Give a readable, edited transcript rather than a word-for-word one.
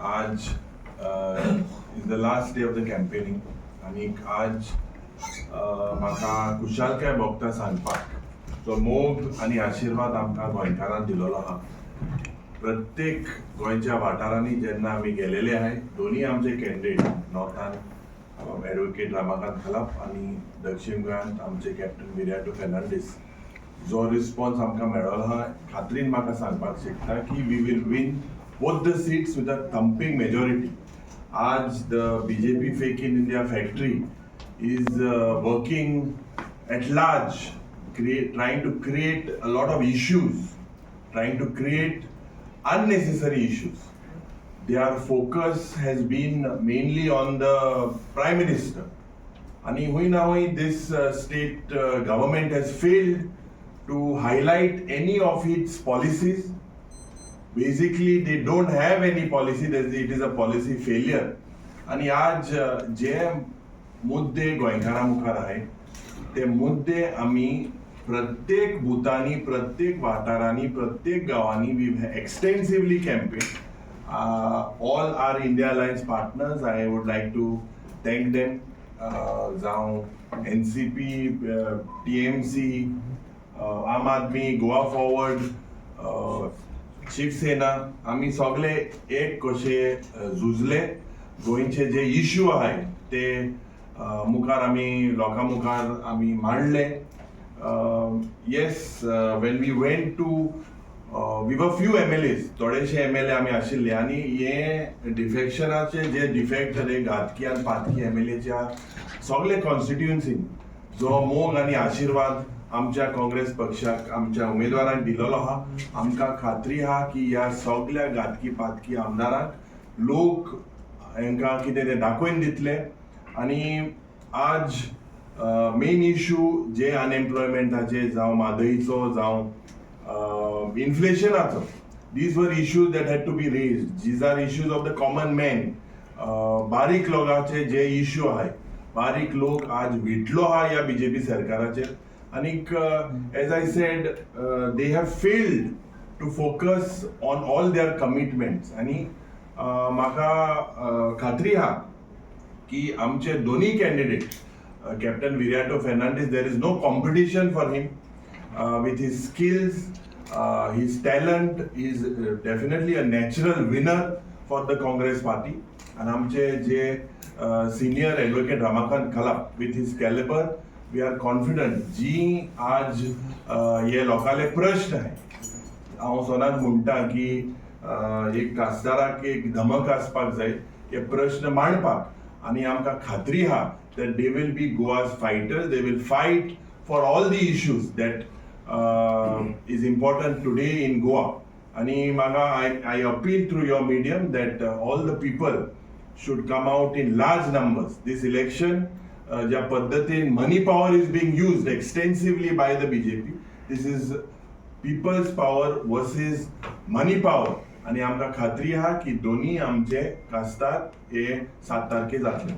आज is the last day of the campaigning आणि आज म्हाका खुशालकाय भोगता सांगपाक जो मोग आनी आशिर्वाद आमकां गोंयकारांक दिलेलो आहा. प्रत्येक गोंयच्या वाठारांनी जेन्ना आमी गेलेले आहाय, दोन्ही आमचे कॅन्डिडेट नॉर्थान ॲडव्होकेट रमाकांत खलप आनी दक्षिण गोंयांत आमचे कॅप्टन विराटो फेर्नांडीस, जो रिस्पॉन्स आमकां मेळ्ळो आहा खात्रीन म्हाका सांगपाक शकता की we will win both the seats with a thumping majority. आज the BJP Fake in India factory is working at large, trying to create a lot of issues, trying to create unnecessary issues. Their focus has been mainly on the Prime Minister. And this state government has failed to highlight any of its policies. Basically, they don't have any policy. It is a policy failure. आणि आज जे मुद्दे गोंयकारा मुखार आहे ते मुद्दे आम्ही प्रत्येक बुथांनी, प्रत्येक वाठारांनी, प्रत्येक गावांनी we extensively campaign. All our India alliance partners, I would like to thank them. जावं NCP, TMC, आम आदमी, गोवा फॉरवर्ड, शिवसेना, आम्ही सगळे एक कशे झुजले. गोंयचे जे इश्यू आहे ते मुखार आम्ही लोकां मुखार आम्ही मांडले. Yes, when we went to we were few MLAs, थोडेशे MLA आम्ही आशिल्ले आणि हे डिफेक्शनाचे जे डिफेक्ट जाले घातकी आणि पातकी MLAच्या सगळे कॉन्स्टिट्युएन्सीन जो मोग आणि आशिर्वाद आमच्या काँग्रेस पक्षाक आमच्या उमेदवारांक दिलेलो आहा, आमकां खात्री आहा की ह्या सगळ्या घातकी पातकी आमदारांक लोक हांकां कितें ते दाखोवन दितले. आणि आज मेन इश्यू जे अनएम्प्लॉयमेंटाचे जावं म्हादईचो जावं इन्फ्लेशनाचो, these were issues that had to be raised. These are issues of the common man. बारीक लोकांचे जे इश्यू आहे, बारीक लोक आज विटलो आहा ह्या BJP सरकाराचेर. आणि as I said, they have failed to focus on all their commitments. आणि म्हाका खात्री आहा की आमचे दोन्ही candidate, captain Viriato Fernandes, there is no competition for him. With his skills, his talent, he is definitely a natural winner for the Congress party. आणि आमचे जे senior advocate Ramakant Khalap, with his caliber, we are confident. जी आज हे लोकांले प्रश्न आहे, हांव सदांच म्हणटा की एक खासदाराक एक धमक आसपाक जाय हे प्रश्न मांडपाक. आणि आमकां खात्री आहा that they will be Goa's fighters. They will fight for all the issues that is important today in Goa. आणि म्हाका I appeal through your medium that all the people should come out in large numbers. This election, ज्या पद्धतीन money power is being used extensively by the BJP, this is people's power versus money power. आणि आमकां खात्री आहा की दोन्ही आमचे कास्तार हे 7 तारखे जातले.